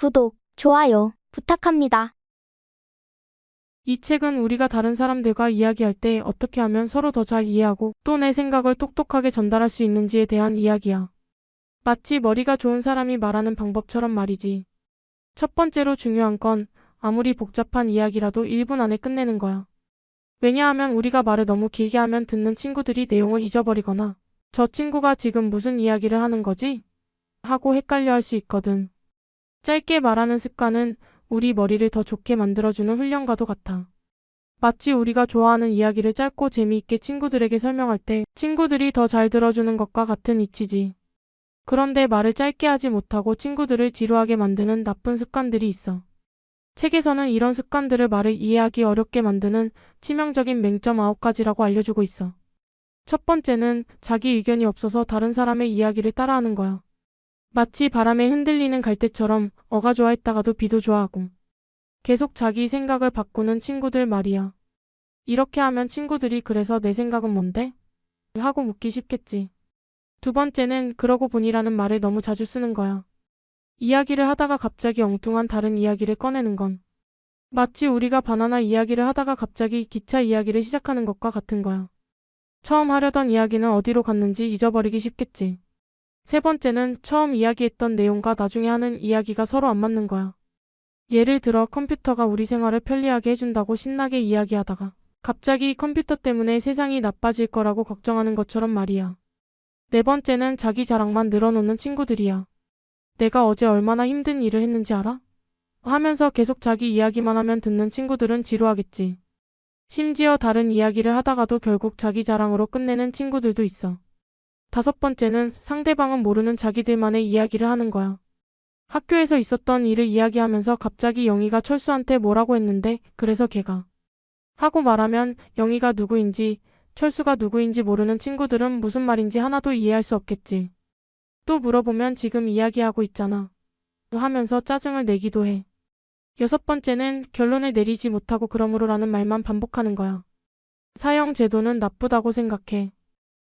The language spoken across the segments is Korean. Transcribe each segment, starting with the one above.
구독, 좋아요 부탁합니다. 이 책은 우리가 다른 사람들과 이야기할 때 어떻게 하면 서로 더 잘 이해하고 또 내 생각을 똑똑하게 전달할 수 있는지에 대한 이야기야. 마치 머리가 좋은 사람이 말하는 방법처럼 말이지. 첫 번째로 중요한 건 아무리 복잡한 이야기라도 1분 안에 끝내는 거야. 왜냐하면 우리가 말을 너무 길게 하면 듣는 친구들이 내용을 잊어버리거나 저 친구가 지금 무슨 이야기를 하는 거지? 하고 헷갈려 할 수 있거든. 짧게 말하는 습관은 우리 머리를 더 좋게 만들어주는 훈련과도 같아. 마치 우리가 좋아하는 이야기를 짧고 재미있게 친구들에게 설명할 때 친구들이 더 잘 들어주는 것과 같은 이치지. 그런데 말을 짧게 하지 못하고 친구들을 지루하게 만드는 나쁜 습관들이 있어. 책에서는 이런 습관들을 말을 이해하기 어렵게 만드는 치명적인 맹점 9가지라고 알려주고 있어. 첫 번째는 자기 의견이 없어서 다른 사람의 이야기를 따라하는 거야. 마치 바람에 흔들리는 갈대처럼 어가 좋아했다가도 비도 좋아하고 계속 자기 생각을 바꾸는 친구들 말이야. 이렇게 하면 친구들이 그래서 내 생각은 뭔데? 하고 묻기 쉽겠지. 두 번째는 그러고 보니라는 말을 너무 자주 쓰는 거야. 이야기를 하다가 갑자기 엉뚱한 다른 이야기를 꺼내는 건 마치 우리가 바나나 이야기를 하다가 갑자기 기차 이야기를 시작하는 것과 같은 거야. 처음 하려던 이야기는 어디로 갔는지 잊어버리기 쉽겠지. 세 번째는 처음 이야기했던 내용과 나중에 하는 이야기가 서로 안 맞는 거야. 예를 들어 컴퓨터가 우리 생활을 편리하게 해준다고 신나게 이야기하다가 갑자기 컴퓨터 때문에 세상이 나빠질 거라고 걱정하는 것처럼 말이야. 네 번째는 자기 자랑만 늘어놓는 친구들이야. 내가 어제 얼마나 힘든 일을 했는지 알아? 하면서 계속 자기 이야기만 하면 듣는 친구들은 지루하겠지. 심지어 다른 이야기를 하다가도 결국 자기 자랑으로 끝내는 친구들도 있어. 다섯 번째는 상대방은 모르는 자기들만의 이야기를 하는 거야. 학교에서 있었던 일을 이야기하면서 갑자기 영희가 철수한테 뭐라고 했는데 그래서 걔가 하고 말하면 영희가 누구인지 철수가 누구인지 모르는 친구들은 무슨 말인지 하나도 이해할 수 없겠지. 또 물어보면 지금 이야기하고 있잖아 하면서 짜증을 내기도 해. 여섯 번째는 결론을 내리지 못하고 그러므로라는 말만 반복하는 거야. 사형제도는 나쁘다고 생각해.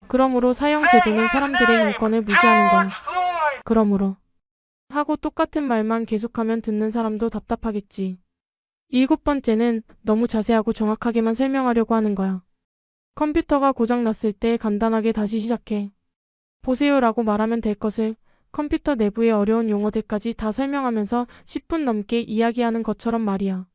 그러므로 사형제도는 사람들의 인권을 무시하는 거야. 그러므로 하고 똑같은 말만 계속하면 듣는 사람도 답답하겠지. 일곱 번째는 너무 자세하고 정확하게만 설명하려고 하는 거야. 컴퓨터가 고장났을 때 간단하게 다시 시작해. 보세요라고 말하면 될 것을 컴퓨터 내부의 어려운 용어들까지 다 설명하면서 10분 넘게 이야기하는 것처럼 말이야.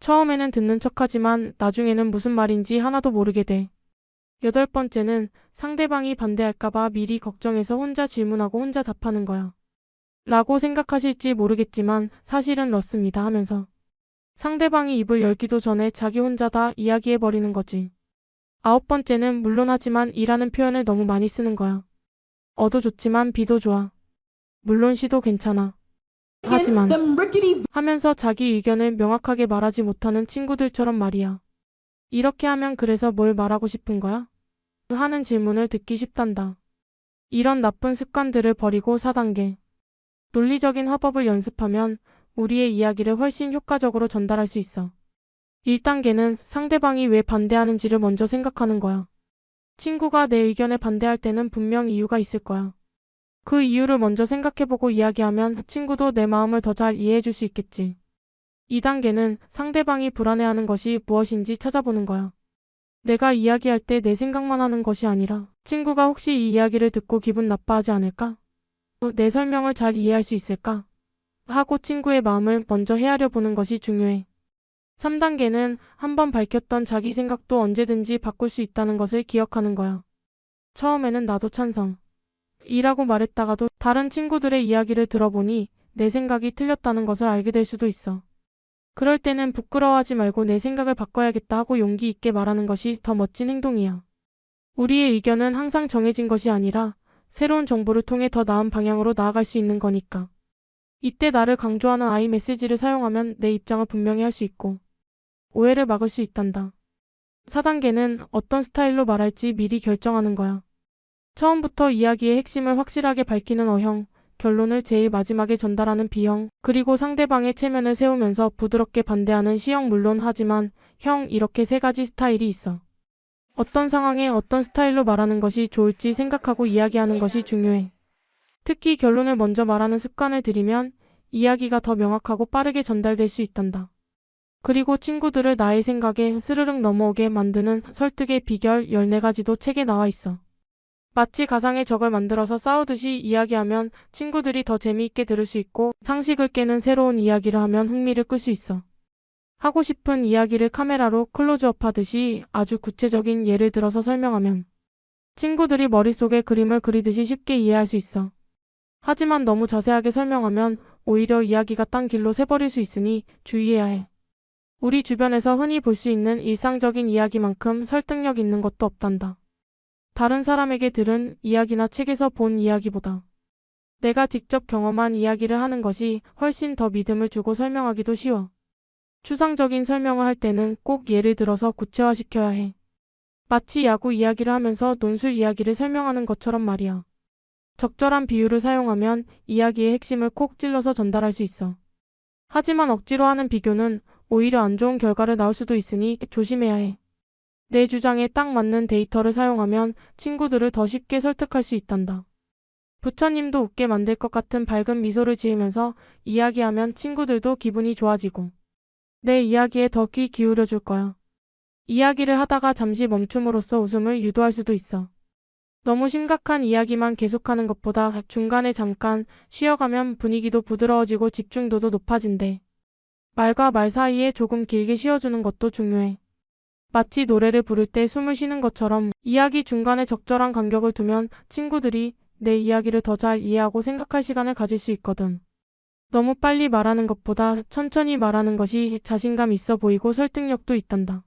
처음에는 듣는 척하지만 나중에는 무슨 말인지 하나도 모르게 돼. 여덟 번째는 상대방이 반대할까봐 미리 걱정해서 혼자 질문하고 혼자 답하는 거야. 라고 생각하실지 모르겠지만 사실은 그렇습니다 하면서 상대방이 입을 열기도 전에 자기 혼자 다 이야기해버리는 거지. 아홉 번째는 물론 하지만 이라는 표현을 너무 많이 쓰는 거야. 어도 좋지만 비도 좋아. 물론 시도 괜찮아. 하지만 하면서 자기 의견을 명확하게 말하지 못하는 친구들처럼 말이야. 이렇게 하면 그래서 뭘 말하고 싶은 거야? 하는 질문을 듣기 쉽단다. 이런 나쁜 습관들을 버리고 4단계. 논리적인 화법을 연습하면 우리의 이야기를 훨씬 효과적으로 전달할 수 있어. 1단계는 상대방이 왜 반대하는지를 먼저 생각하는 거야. 친구가 내 의견에 반대할 때는 분명 이유가 있을 거야. 그 이유를 먼저 생각해보고 이야기하면 친구도 내 마음을 더 잘 이해해줄 수 있겠지. 2단계는 상대방이 불안해하는 것이 무엇인지 찾아보는 거야. 내가 이야기할 때 내 생각만 하는 것이 아니라 친구가 혹시 이 이야기를 듣고 기분 나빠하지 않을까? 내 설명을 잘 이해할 수 있을까? 하고 친구의 마음을 먼저 헤아려 보는 것이 중요해. 3단계는 한번 밝혔던 자기 생각도 언제든지 바꿀 수 있다는 것을 기억하는 거야. 처음에는 나도 찬성. 이라고 말했다가도 다른 친구들의 이야기를 들어보니 내 생각이 틀렸다는 것을 알게 될 수도 있어. 그럴 때는 부끄러워하지 말고 내 생각을 바꿔야겠다 하고 용기 있게 말하는 것이 더 멋진 행동이야. 우리의 의견은 항상 정해진 것이 아니라 새로운 정보를 통해 더 나은 방향으로 나아갈 수 있는 거니까. 이때 나를 강조하는 I 메시지를 사용하면 내 입장을 분명히 할 수 있고 오해를 막을 수 있단다. 4단계는 어떤 스타일로 말할지 미리 결정하는 거야. 처음부터 이야기의 핵심을 확실하게 밝히는 어형, 결론을 제일 마지막에 전달하는 B형, 그리고 상대방의 체면을 세우면서 부드럽게 반대하는 C형. 물론 하지만 형 이렇게 3가지 스타일이 있어. 어떤 상황에 어떤 스타일로 말하는 것이 좋을지 생각하고 이야기하는 것이 중요해. 특히 결론을 먼저 말하는 습관을 들이면 이야기가 더 명확하고 빠르게 전달될 수 있단다. 그리고 친구들을 나의 생각에 스르륵 넘어오게 만드는 설득의 비결 14가지도 책에 나와 있어. 마치 가상의 적을 만들어서 싸우듯이 이야기하면 친구들이 더 재미있게 들을 수 있고 상식을 깨는 새로운 이야기를 하면 흥미를 끌 수 있어. 하고 싶은 이야기를 카메라로 클로즈업 하듯이 아주 구체적인 예를 들어서 설명하면 친구들이 머릿속에 그림을 그리듯이 쉽게 이해할 수 있어. 하지만 너무 자세하게 설명하면 오히려 이야기가 딴 길로 새버릴 수 있으니 주의해야 해. 우리 주변에서 흔히 볼 수 있는 일상적인 이야기만큼 설득력 있는 것도 없단다. 다른 사람에게 들은 이야기나 책에서 본 이야기보다 내가 직접 경험한 이야기를 하는 것이 훨씬 더 믿음을 주고 설명하기도 쉬워. 추상적인 설명을 할 때는 꼭 예를 들어서 구체화시켜야 해. 마치 야구 이야기를 하면서 논술 이야기를 설명하는 것처럼 말이야. 적절한 비유를 사용하면 이야기의 핵심을 콕 찔러서 전달할 수 있어. 하지만 억지로 하는 비교는 오히려 안 좋은 결과를 낳을 수도 있으니 조심해야 해. 내 주장에 딱 맞는 데이터를 사용하면 친구들을 더 쉽게 설득할 수 있단다. 부처님도 웃게 만들 것 같은 밝은 미소를 지으면서 이야기하면 친구들도 기분이 좋아지고 내 이야기에 더 귀 기울여 줄 거야. 이야기를 하다가 잠시 멈춤으로써 웃음을 유도할 수도 있어. 너무 심각한 이야기만 계속하는 것보다 중간에 잠깐 쉬어가면 분위기도 부드러워지고 집중도도 높아진대. 말과 말 사이에 조금 길게 쉬어주는 것도 중요해. 마치 노래를 부를 때 숨을 쉬는 것처럼 이야기 중간에 적절한 간격을 두면 친구들이 내 이야기를 더 잘 이해하고 생각할 시간을 가질 수 있거든. 너무 빨리 말하는 것보다 천천히 말하는 것이 자신감 있어 보이고 설득력도 있단다.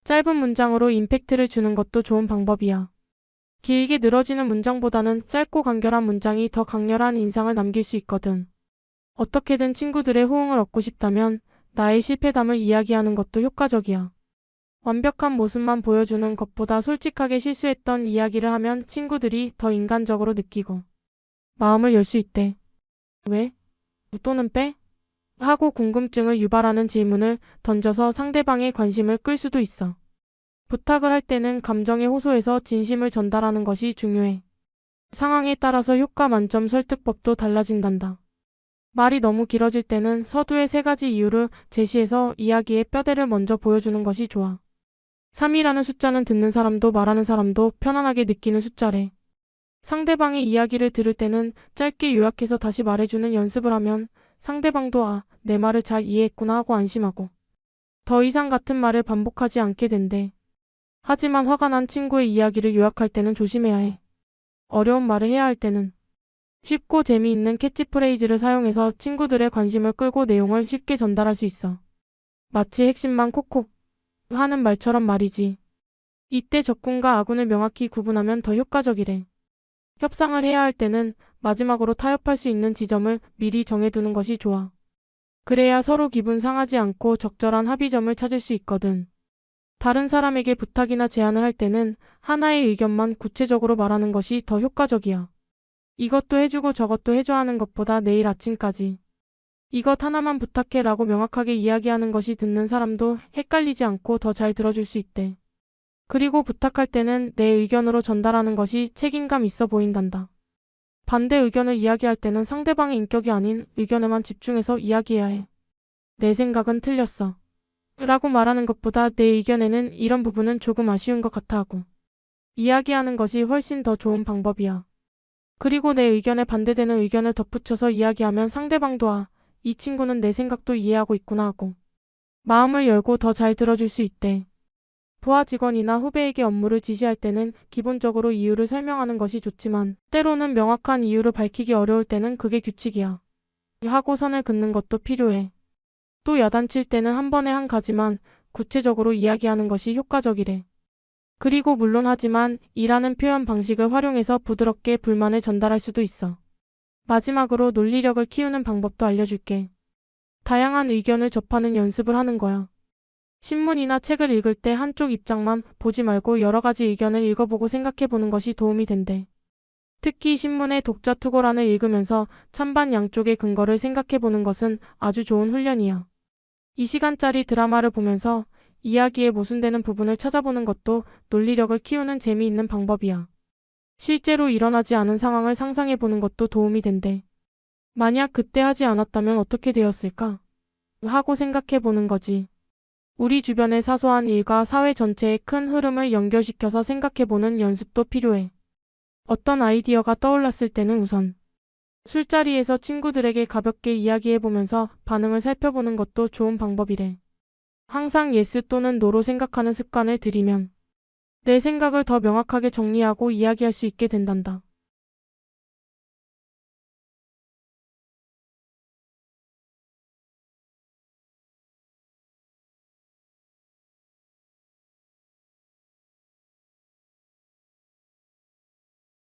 짧은 문장으로 임팩트를 주는 것도 좋은 방법이야. 길게 늘어지는 문장보다는 짧고 간결한 문장이 더 강렬한 인상을 남길 수 있거든. 어떻게든 친구들의 호응을 얻고 싶다면 나의 실패담을 이야기하는 것도 효과적이야. 완벽한 모습만 보여주는 것보다 솔직하게 실수했던 이야기를 하면 친구들이 더 인간적으로 느끼고 마음을 열 수 있대. 왜? 또는 빼? 하고 궁금증을 유발하는 질문을 던져서 상대방의 관심을 끌 수도 있어. 부탁을 할 때는 감정에 호소해서 진심을 전달하는 것이 중요해. 상황에 따라서 효과 만점 설득법도 달라진단다. 말이 너무 길어질 때는 서두에 3가지 이유를 제시해서 이야기의 뼈대를 먼저 보여주는 것이 좋아. 3이라는 숫자는 듣는 사람도 말하는 사람도 편안하게 느끼는 숫자래. 상대방의 이야기를 들을 때는 짧게 요약해서 다시 말해주는 연습을 하면 상대방도 아, 내 말을 잘 이해했구나 하고 안심하고 더 이상 같은 말을 반복하지 않게 된대. 하지만 화가 난 친구의 이야기를 요약할 때는 조심해야 해. 어려운 말을 해야 할 때는 쉽고 재미있는 캐치프레이즈를 사용해서 친구들의 관심을 끌고 내용을 쉽게 전달할 수 있어. 마치 핵심만 콕콕 하는 말처럼 말이지. 이때 적군과 아군을 명확히 구분하면 더 효과적이래. 협상을 해야 할 때는 마지막으로 타협할 수 있는 지점을 미리 정해두는 것이 좋아. 그래야 서로 기분 상하지 않고 적절한 합의점을 찾을 수 있거든. 다른 사람에게 부탁이나 제안을 할 때는 하나의 의견만 구체적으로 말하는 것이 더 효과적이야. 이것도 해주고 저것도 해줘 하는 것보다 내일 아침까지 이것 하나만 부탁해 라고 명확하게 이야기하는 것이 듣는 사람도 헷갈리지 않고 더 잘 들어줄 수 있대. 그리고 부탁할 때는 내 의견으로 전달하는 것이 책임감 있어 보인단다. 반대 의견을 이야기할 때는 상대방의 인격이 아닌 의견에만 집중해서 이야기해야 해. 내 생각은 틀렸어. 라고 말하는 것보다 내 의견에는 이런 부분은 조금 아쉬운 것 같아 하고 이야기하는 것이 훨씬 더 좋은 방법이야. 그리고 내 의견에 반대되는 의견을 덧붙여서 이야기하면 상대방도 아, 이 친구는 내 생각도 이해하고 있구나 하고 마음을 열고 더 잘 들어줄 수 있대. 부하 직원이나 후배에게 업무를 지시할 때는 기본적으로 이유를 설명하는 것이 좋지만 때로는 명확한 이유를 밝히기 어려울 때는 그게 규칙이야. 하고 선을 긋는 것도 필요해. 또 야단칠 때는 한 번에 한 가지만 구체적으로 이야기하는 것이 효과적이래. 그리고 물론 하지만 이라는 표현 방식을 활용해서 부드럽게 불만을 전달할 수도 있어. 마지막으로 논리력을 키우는 방법도 알려줄게. 다양한 의견을 접하는 연습을 하는 거야. 신문이나 책을 읽을 때 한쪽 입장만 보지 말고 여러 가지 의견을 읽어보고 생각해보는 것이 도움이 된대. 특히 신문의 독자 투고란을 읽으면서 찬반 양쪽의 근거를 생각해보는 것은 아주 좋은 훈련이야. 2시간짜리 드라마를 보면서 이야기에 모순되는 부분을 찾아보는 것도 논리력을 키우는 재미있는 방법이야. 실제로 일어나지 않은 상황을 상상해보는 것도 도움이 된대. 만약 그때 하지 않았다면 어떻게 되었을까? 하고 생각해 보는 거지. 우리 주변의 사소한 일과 사회 전체의 큰 흐름을 연결시켜서 생각해 보는 연습도 필요해. 어떤 아이디어가 떠올랐을 때는 우선 술자리에서 친구들에게 가볍게 이야기해 보면서 반응을 살펴보는 것도 좋은 방법이래. 항상 예스 또는 노로 생각하는 습관을 들이면 내 생각을 더 명확하게 정리하고 이야기할 수 있게 된단다.